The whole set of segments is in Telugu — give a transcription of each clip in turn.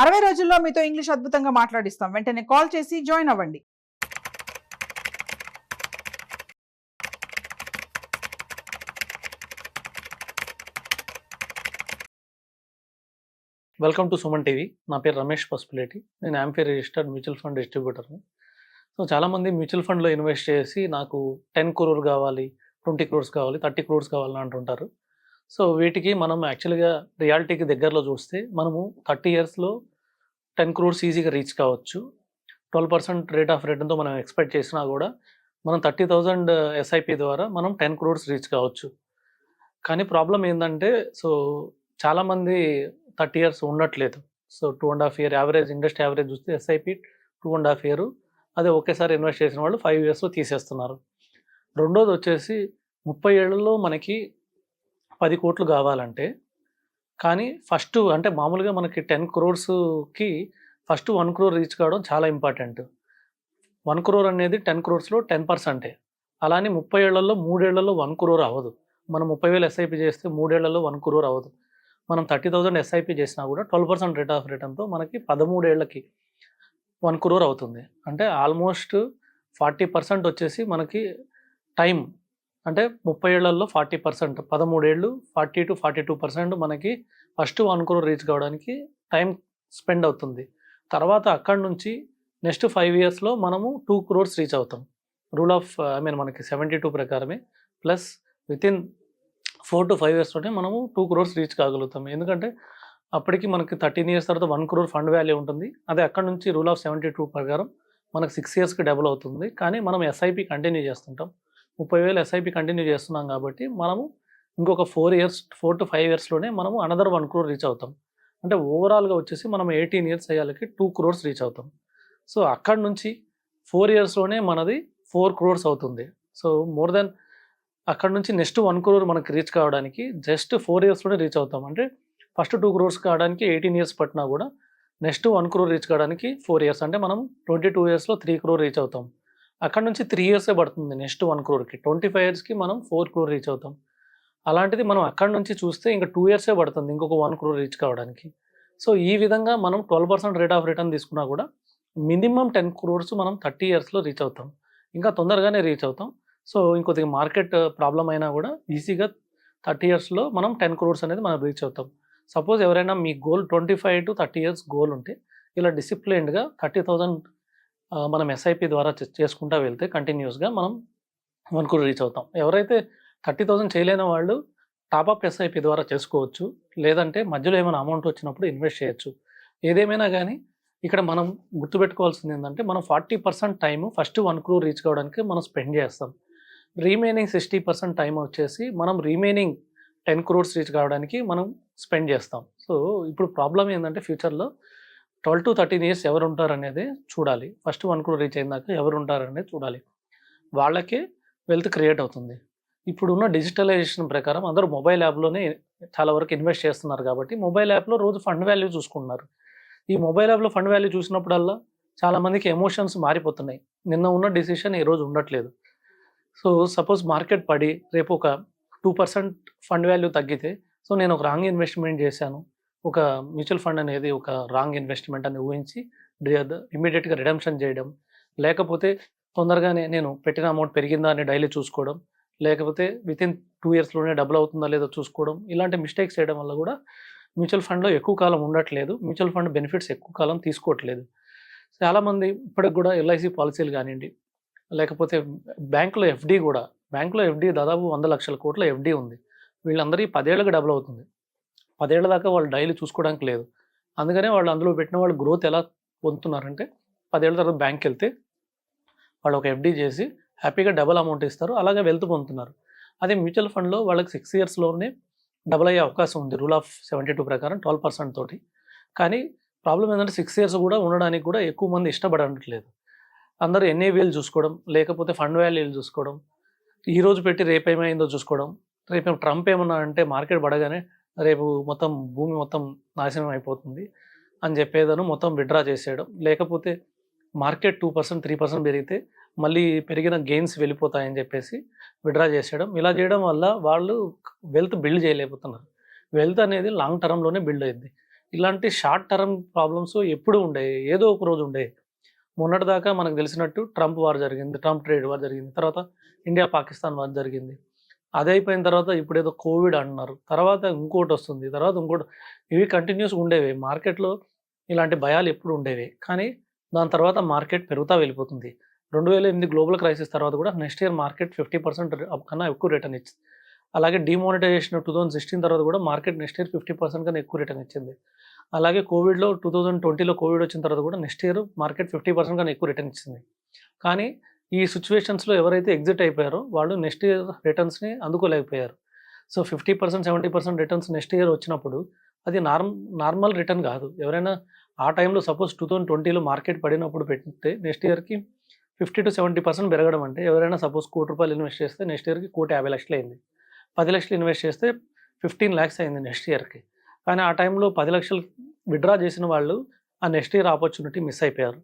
60 రోజుల్లో మీతో ఇంగ్లీష్ అద్భుతంగా మాట్లాడిస్తాం. వెంటనే కాల్ చేసి జాయిన్ అవ్వండి. Welcome to Suman TV. నా పేరు రమేష్ పసుపులేటి. నేను యాంఫియర్ రిజిస్టర్డ్ మ్యూచువల్ ఫండ్ డిస్ట్రిబ్యూటర్ని. సో చాలామంది మ్యూచువల్ ఫండ్లో ఇన్వెస్ట్ చేసి నాకు 10 crore కావాలి, 20 crores కావాలి, 30 crores కావాలని అంటుంటారు. సో వీటికి మనం యాక్చువల్గా రియాలిటీకి దగ్గరలో చూస్తే మనము 30 yearsలో 10 crores ఈజీగా రీచ్ కావచ్చు. 12% రేట్ ఆఫ్ రిటర్న్తో మనం ఎక్స్పెక్ట్ చేసినా కూడా మనం 30,000 ఎస్ఐపి ద్వారా మనం 10 crores రీచ్ కావచ్చు. కానీ ప్రాబ్లం ఏంటంటే చాలామంది 30 years ఉండట్లేదు. So 2.5 year average, industry average చూస్తే ఎస్ఐపి 2.5 year, అదే ఒకేసారి ఇన్వెస్ట్ చేసిన వాళ్ళు 5 yearsలో తీసేస్తున్నారు. రెండోది వచ్చేసి 30 ఏళ్లలో మనకి 10 కోట్లు కావాలంటే, కానీ ఫస్ట్ అంటే మామూలుగా మనకి 10 crores ఫస్ట్ 1 crore రీచ్ కావడం చాలా ఇంపార్టెంట్. 1 crore అనేది 10 crores లో 10%. అలానే 30 ఏళ్లలో 3 ఏళ్లలో 1 crore అవ్వదు. మనం 30,000 ఎస్ఐపి చేస్తే 3 ఏళ్లలో 1 crore అవ్వదు. మనం 30,000 ఎస్ఐపి చేసినా కూడా 12% రేట్ ఆఫ్ రిటర్న్తో మనకి 13 ఏళ్ళకి 1 crore అవుతుంది. అంటే ఆల్మోస్ట్ 40% వచ్చేసి మనకి టైం, అంటే 30 ఏళ్లలో 40%, 13 ఏళ్ళు 40 to 42% మనకి ఫస్ట్ 1 crore రీచ్ కావడానికి టైం స్పెండ్ అవుతుంది. తర్వాత అక్కడి నుంచి నెక్స్ట్ 5 yearsలో మనము 2 crores రీచ్ అవుతాం. రూల్ ఆఫ్ మనకి 72 ప్రకారమే. ప్లస్ వితిన్ 4 to 5 yearsలోనే మనము 2 crores రీచ్ కాగలుగుతాం. ఎందుకంటే అప్పటికి మనకి 13 years తర్వాత 1 crore ఫండ్ వాల్యూ ఉంటుంది. అదే అక్కడ నుంచి రూల్ ఆఫ్ 72 ప్రకారం మనకు 6 yearsకి డబుల్ అవుతుంది. కానీ మనం ఎస్ఐపి కంటిన్యూ చేస్తుంటాం. 30,000 ఎస్ఐపి కంటిన్యూ చేస్తున్నాం కాబట్టి మనము ఇంకొక 4 to 5 yearsలోనే మనము అనదర్ 1 crore రీచ్ అవుతాం. అంటే ఓవరాల్గా వచ్చేసి మనం 18 years అయ్యాలకి 2 crores రీచ్ అవుతాం. సో అక్కడ నుంచి 4 yearsలోనే మనది 4 crores అవుతుంది. సో మోర్ దెన్ అక్కడ నుంచి నెక్స్ట్ 1 crore మనకి రీచ్ కావడానికి జస్ట్ 4 yearsలోనే రీచ్ అవుతాం. అంటే ఫస్ట్ 2 crores కావడానికి 18 years పట్టినా కూడా నెక్స్ట్ 1 crore రీచ్ కావడానికి 4 years, అంటే మనం 22 yearsలో 3 crore రీచ్ అవుతాం. అక్కడ నుంచి 3 yearsే పడుతుంది నెక్స్ట్ 1 crore. 25 yearsకి మనం 4 crore రీచ్ అవుతాం. అలాంటిది మనం అక్కడ నుంచి చూస్తే ఇంకా 2 yearsే పడుతుంది ఇంకొక 1 crore రీచ్ కావడానికి. సో ఈ విధంగా మనం 12% రేట్ ఆఫ్ రిటర్న్ తీసుకున్నా కూడా మినిమం 10 crores మనం 30 yearsలో రీచ్ అవుతాం. ఇంకా తొందరగానే రీచ్ అవుతాం. సో ఇంకొద్దిగా మార్కెట్ ప్రాబ్లం అయినా కూడా ఈజీగా 30 yearsలో మనం 10 crores అనేది మనం రీచ్ అవుతాం. సపోజ్ ఎవరైనా మీ గోల్ 25 to 30 years గోల్ ఉంటే ఇలా డిసిప్లైన్డ్గా 30,000 మనం ఎస్ఐపి ద్వారా చేసుకుంటూ వెళ్తే కంటిన్యూస్గా మనం 1 crore రీచ్ అవుతాం. ఎవరైతే 30,000 చేయలేని వాళ్ళు టాప్అప్ ఎస్ఐపి ద్వారా చేసుకోవచ్చు. లేదంటే మధ్యలో ఏమైనా అమౌంట్ వచ్చినప్పుడు ఇన్వెస్ట్ చేయొచ్చు. ఏదేమైనా కానీ ఇక్కడ మనం గుర్తుపెట్టుకోవాల్సింది ఏంటంటే మనం 40% టైము ఫస్ట్ 1 crore రీచ్ కావడానికి మనం స్పెండ్ చేస్తాం. రిమైనింగ్ 60% టైం వచ్చేసి మనం రిమైనింగ్ 10 crores రీచ్ కావడానికి మనం స్పెండ్ చేస్తాం. సో ఇప్పుడు ప్రాబ్లం ఏంటంటే ఫ్యూచర్లో 12 to 13 years ఎవరు ఉంటారనేది చూడాలి. ఫస్ట్ 1 crore రీచ్ అయినాక ఎవరు ఉంటారనేది చూడాలి. వాళ్ళకే వెల్త్ క్రియేట్ అవుతుంది. ఇప్పుడున్న డిజిటలైజేషన్ ప్రకారం అందరూ మొబైల్ యాప్లోనే చాలా వరకు ఇన్వెస్ట్ చేస్తున్నారు కాబట్టి మొబైల్ యాప్లో రోజు ఫండ్ వాల్యూ చూసుకుంటున్నారు. ఈ మొబైల్ యాప్లో ఫండ్ వాల్యూ చూసినప్పుడల్లా చాలామందికి ఎమోషన్స్ మారిపోతున్నాయి. నిన్న ఉన్న డిసిషన్ ఈరోజు ఉండట్లేదు. సో సపోజ్ మార్కెట్ పడి రేపు ఒక 2% ఫండ్ వాల్యూ తగ్గితే, సో నేను ఒక రాంగ్ ఇన్వెస్ట్మెంట్ చేశాను, ఒక మ్యూచువల్ ఫండ్ అనేది ఒక రాంగ్ ఇన్వెస్ట్మెంట్ అని ఊహించి ఇమీడియట్గా రిడమ్షన్ చేయడం, లేకపోతే తొందరగానే నేను పెట్టిన అమౌంట్ పెరిగిందా అని డైలీ చూసుకోవడం, లేకపోతే వితిన్ 2 yearsలోనే డబుల్ అవుతుందా లేదో చూసుకోవడం, ఇలాంటి మిస్టేక్స్ చేయడం వల్ల కూడా మ్యూచువల్ ఫండ్లో ఎక్కువ కాలం ఉండట్లేదు. మ్యూచువల్ ఫండ్ బెనిఫిట్స్ ఎక్కువ కాలం తీసుకోవట్లేదు. చాలామంది ఇప్పటికి కూడా ఎల్ఐసి పాలసీలు కానివ్వండి, లేకపోతే బ్యాంకులో ఎఫ్డి దాదాపు 100 లక్షల కోట్ల ఎఫ్డి ఉంది. వీళ్ళందరికీ 10 ఏళ్ళకి డబుల్ అవుతుంది. 10 ఏళ్ల దాకా వాళ్ళు డైలీ చూసుకోవడానికి లేదు. అందుకనే వాళ్ళు అందులో పెట్టిన వాళ్ళు గ్రోత్ ఎలా పొందుతున్నారంటే 10 ఏళ్ళ తర్వాత బ్యాంక్కి వెళ్తే వాళ్ళు ఒక ఎఫ్డి చేసి హ్యాపీగా డబుల్ అమౌంట్ ఇస్తారు, అలాగే వెల్త్ పొందుతున్నారు. అదే మ్యూచువల్ ఫండ్లో వాళ్ళకి 6 yearsలోనే డబుల్ అయ్యే అవకాశం ఉంది రూల్ ఆఫ్ 72 ప్రకారం 12% తోటి. కానీ ప్రాబ్లం ఏంటంటే 6 years కూడా ఉండడానికి కూడా ఎక్కువ మంది ఇష్టపడట్లేదు. అందరూ ఎన్ఏవిలు చూసుకోవడం, లేకపోతే ఫండ్ వాల్యూలు చూసుకోవడం, ఈరోజు పెట్టి రేపు ఏమైందో చూసుకోవడం, రేపు ట్రంప్ ఏమన్నా అంటే మార్కెట్ పడగానే రేపు మొత్తం భూమి మొత్తం నాశనం అయిపోతుంది అని చెప్పేదను మొత్తం విత్డ్రా చేసేయడం, లేకపోతే మార్కెట్ 2% 3% పెరిగితే మళ్ళీ పెరిగిన గెయిన్స్ వెళ్ళిపోతాయని చెప్పేసి విత్డ్రా చేసేయడం. ఇలా చేయడం వల్ల వాళ్ళు వెల్త్ బిల్డ్ చేయలేకపోతున్నారు. వెల్త్ అనేది లాంగ్ టర్మ్లోనే బిల్డ్ అయ్యింది. ఇలాంటి షార్ట్ టర్మ్ ప్రాబ్లమ్స్ ఎప్పుడు ఉండే, ఏదో ఒక రోజు ఉండే. మొన్నటిదాకా మనకు తెలిసినట్టు ట్రంప్ వార్ జరిగింది, ట్రంప్ ట్రేడ్ వార్ జరిగింది, తర్వాత ఇండియా పాకిస్తాన్ వార్ జరిగింది. అది అయిపోయిన తర్వాత ఇప్పుడేదో కోవిడ్ అంటున్నారు, తర్వాత ఇంకోటి వస్తుంది, తర్వాత ఇంకోటి. ఇవి కంటిన్యూస్గా ఉండేవి మార్కెట్లో. ఇలాంటి భయాలు ఎప్పుడు ఉండేవి, కానీ దాని తర్వాత మార్కెట్ పెరుగుతూ వెళ్ళిపోతుంది. 2008 గ్లోబల్ క్రైసిస్ తర్వాత కూడా నెక్స్ట్ ఇయర్ మార్కెట్ 50% కన్నా ఎక్కువ రిటర్న్ ఇచ్చింది. అలాగే డిమానిటైజేషన్ 2016 తర్వాత కూడా మార్కెట్ నెక్స్ట్ ఇయర్ 50% కన్నా ఎక్కువ రిటర్న్ ఇచ్చింది. అలాగే కోవిడ్లో 2020లో కోవిడ్ వచ్చిన తర్వాత కూడా నెక్స్ట్ ఇయర్ మార్కెట్ 50% కన్నా ఎక్కువ రిటర్న్ ఇచ్చింది. కానీ ఈ సిచ్యువేషన్స్లో ఎవరైతే ఎగ్జిట్ అయిపోయారో వాళ్ళు నెక్స్ట్ ఇయర్ రిటర్న్స్ని అందుకోలేకపోయారు. సో 50% 70% రిటర్న్స్ నెక్స్ట్ ఇయర్ వచ్చినప్పుడు అది నార్మల్ రిటర్న్ కాదు. ఎవరైనా ఆ టైంలో సపోజ్ 2020లో మార్కెట్ పడినప్పుడు పెడితే నెక్స్ట్ ఇయర్కి 50 to 70% పెరగడం అంటే, ఎవరైనా సపోజ్ ₹1,00,00,000 ఇన్వెస్ట్ చేస్తే నెక్స్ట్ ఇయర్కి 1,50,00,000 అయింది. 10,00,000 ఇన్వెస్ట్ చేస్తే 15 lakhs అయింది నెక్స్ట్ ఇయర్కి. కానీ ఆ టైంలో 10,00,000 విత్డ్రా చేసిన వాళ్ళు ఆ నెక్స్ట్ ఇయర్ ఆపర్చునిటీ మిస్ అయిపోయారు.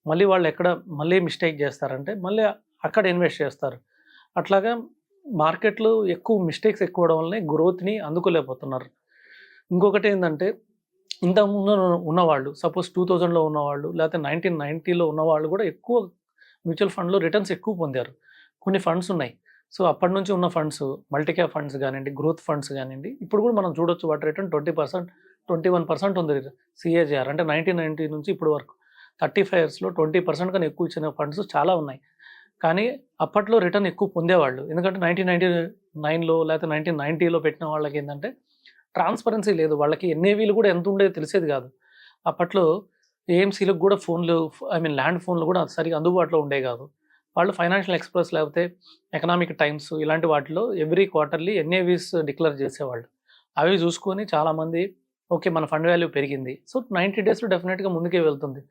మళ్ళీ వాళ్ళు మళ్ళీ మిస్టేక్ చేస్తారంటే మళ్ళీ అక్కడ ఇన్వెస్ట్ చేస్తారు. అట్లాగా మార్కెట్లో ఎక్కువ మిస్టేక్స్ ఎక్కువ అవడం వల్లనే గ్రోత్ని అందుకోలేకపోతున్నారు. ఇంకొకటి ఏంటంటే, ఇంతకుముందు ఉన్నవాళ్ళు సపోజ్ 2000లో ఉన్నవాళ్ళు, లేకపోతే 1990లో ఉన్నవాళ్ళు కూడా ఎక్కువ మ్యూచువల్ ఫండ్లో రిటర్న్స్ ఎక్కువ పొందారు. కొన్ని ఫండ్స్ ఉన్నాయి. సో అప్పటి నుంచి ఉన్న ఫండ్స్, మల్టీ క్యాప్ ఫండ్స్ కానివ్వండి, గ్రోత్ ఫండ్స్ కానివ్వండి, ఇప్పుడు కూడా మనం చూడొచ్చు వాటి రిటర్న్ 20%, 21% ఉంది సిఏజిఆర్. అంటే 1990 నుంచి ఇప్పుడు వరకు 35 yearsలో 20% కన్నా ఎక్కువ ఇచ్చిన ఫండ్స్ చాలా ఉన్నాయి. కానీ అప్పట్లో రిటర్న్ ఎక్కువ పొందేవాళ్ళు. ఎందుకంటే 1999లో లేకపోతే 1990లో పెట్టిన వాళ్ళకి ఏంటంటే ట్రాన్స్పరెన్సీ లేదు. వాళ్ళకి ఎన్ఏవీలు కూడా ఎంత ఉండేది తెలిసేది కాదు. అప్పట్లో ఏఎంసీలకు కూడా ఫోన్లు, ల్యాండ్ ఫోన్లు కూడా సరిగా అందుబాటులో ఉండేవి కాదు. వాళ్ళు ఫైనాన్షియల్ ఎక్స్‌ప్రెస్ లేకపోతే ఎకనామిక్ టైమ్స్ ఇలాంటి వాటిలో ఎవ్రీ క్వార్టర్లీ ఎన్ఏవీస్ డిక్లేర్ చేసేవాళ్ళు. అవి చూసుకొని చాలామంది ఓకే మన ఫండ్ వాల్యూ పెరిగింది, సో 90 daysలో డెఫినెట్గా ముందుకే వెళ్తుంది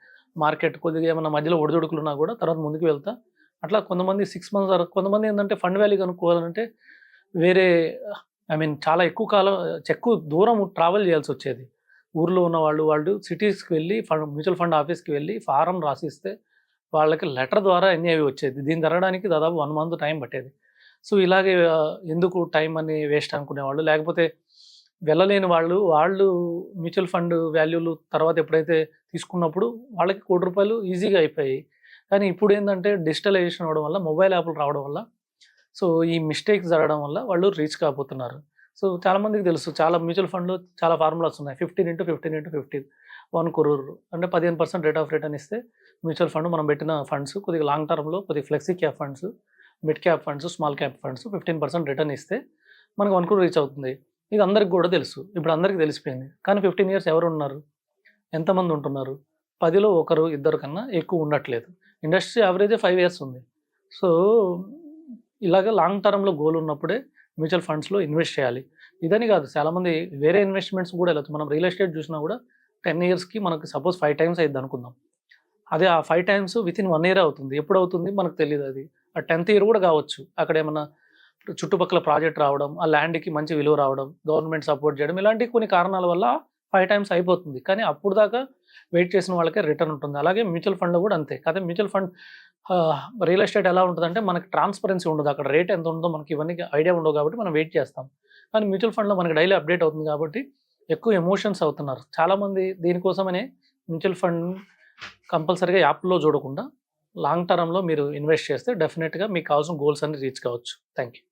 మార్కెట్. కొద్దిగా ఏమన్నా మధ్యలో ఒడిదుడుకులున్నా కూడా తర్వాత ముందుకు వెళ్తా. అట్లా కొంతమంది 6 months వరకు, కొంతమంది ఏంటంటే ఫండ్ వాల్యూ కనుక్కోవాలంటే వేరే చాలా ఎక్కువ దూరం ట్రావెల్ చేయాల్సి వచ్చేది. ఊర్లో ఉన్న వాళ్ళు సిటీస్కి వెళ్ళి మ్యూచువల్ ఫండ్ ఆఫీస్కి వెళ్ళి ఫారం రాసిస్తే వాళ్ళకి లెటర్ ద్వారా ఎన్ఏవి వచ్చేది. దీన్ని జరగడానికి దాదాపు 1 month టైం పట్టేది. సో ఇలాగే ఎందుకు టైం అని వేస్ట్ అనుకునేవాళ్ళు. లేకపోతే వెళ్ళలేని వాళ్ళు మ్యూచువల్ ఫండ్ వాల్యూలు తర్వాత ఎప్పుడైతే తీసుకున్నప్పుడు వాళ్ళకి ₹1,00,00,000 ఈజీగా అయిపోయాయి. కానీ ఇప్పుడు ఏంటంటే డిజిటలైజేషన్ అవ్వడం వల్ల, మొబైల్ యాప్లు రావడం వల్ల, సో ఈ మిస్టేక్స్ జరగడం వల్ల వాళ్ళు రీచ్ కాకపోతున్నారు. సో చాలామందికి తెలుసు, చాలా మ్యూచువల్ ఫండ్లో చాలా ఫార్ములాస్ ఉన్నాయి. 15x15x15 1 crore అంటే 15% రేట్ ఆఫ్ రిటర్న్ ఇస్తే మ్యూచువల్ ఫండ్ మనం పెట్టిన ఫండ్స్ కొద్దిగా లాంగ్ టర్మ్లో కొద్దిగా flexi cap funds, mid cap funds, small cap funds 15% return ఇస్తే మనకు 1 crore రీచ్ అవుతుంది. ఇది అందరికి కూడా తెలుసు, ఇప్పుడు అందరికీ తెలిసిపోయింది. కానీ 15 years ఎవరు ఉన్నారు, ఎంతమంది ఉంటున్నారు? 10లో 1 2 కన్నా ఎక్కువ ఉండట్లేదు. ఇండస్ట్రీ యావరేజే 5 years ఉంది. సో ఇలాగ లాంగ్ టర్మ్లో గోల్ ఉన్నప్పుడే మ్యూచువల్ ఫండ్స్లో ఇన్వెస్ట్ చేయాలి. ఇదని కాదు, చాలామంది వేరే ఇన్వెస్ట్మెంట్స్ కూడా వెళ్ళచ్చు. మనం రియల్ ఎస్టేట్ చూసినా కూడా 10 yearsకి మనకు సపోజ్ 5 times అయింది అనుకుందాం. అదే ఆ 5 times వితిన్ 1 year అవుతుంది. ఎప్పుడు అవుతుంది మనకు తెలియదు. అది ఆ 10th year కూడా కావచ్చు. అక్కడ ఏమన్నా చుట్టుపక్కల ప్రాజెక్ట్ రావడం, ఆ ల్యాండ్కి మంచి విలువ రావడం, గవర్నమెంట్ సపోర్ట్ చేయడం, ఇలాంటి కొన్ని కారణాల వల్ల 5 times అయిపోతుంది. కానీ అప్పుడు దాకా వెయిట్ చేసిన వాళ్ళకే రిటర్న్ ఉంటుంది. అలాగే మ్యూచువల్ ఫండ్లో కూడా అంతే. కాకపోతే మ్యూచువల్ ఫండ్ రియల్ ఎస్టేట్ ఎలా ఉంటుందంటే మనకి ట్రాన్స్పరెన్సీ ఉండదు. అక్కడ రేట్ ఎంత ఉంటుందో మనకి ఇవన్నీ ఐడియా ఉండవు కాబట్టి మనం వెయిట్ చేస్తాం. కానీ మ్యూచువల్ ఫండ్లో మనకి డైలీ అప్డేట్ అవుతుంది కాబట్టి ఎక్కువ ఎమోషన్స్ అవుతున్నారు చాలామంది. దీనికోసమనే మ్యూచువల్ ఫండ్ కంపల్సరీగా యాప్లో చూడకుండా లాంగ్ టర్మ్లో మీరు ఇన్వెస్ట్ చేస్తే డెఫినెట్గా మీకు కావాల్సిన గోల్స్ అన్ని రీచ్ కావచ్చు. Thank you.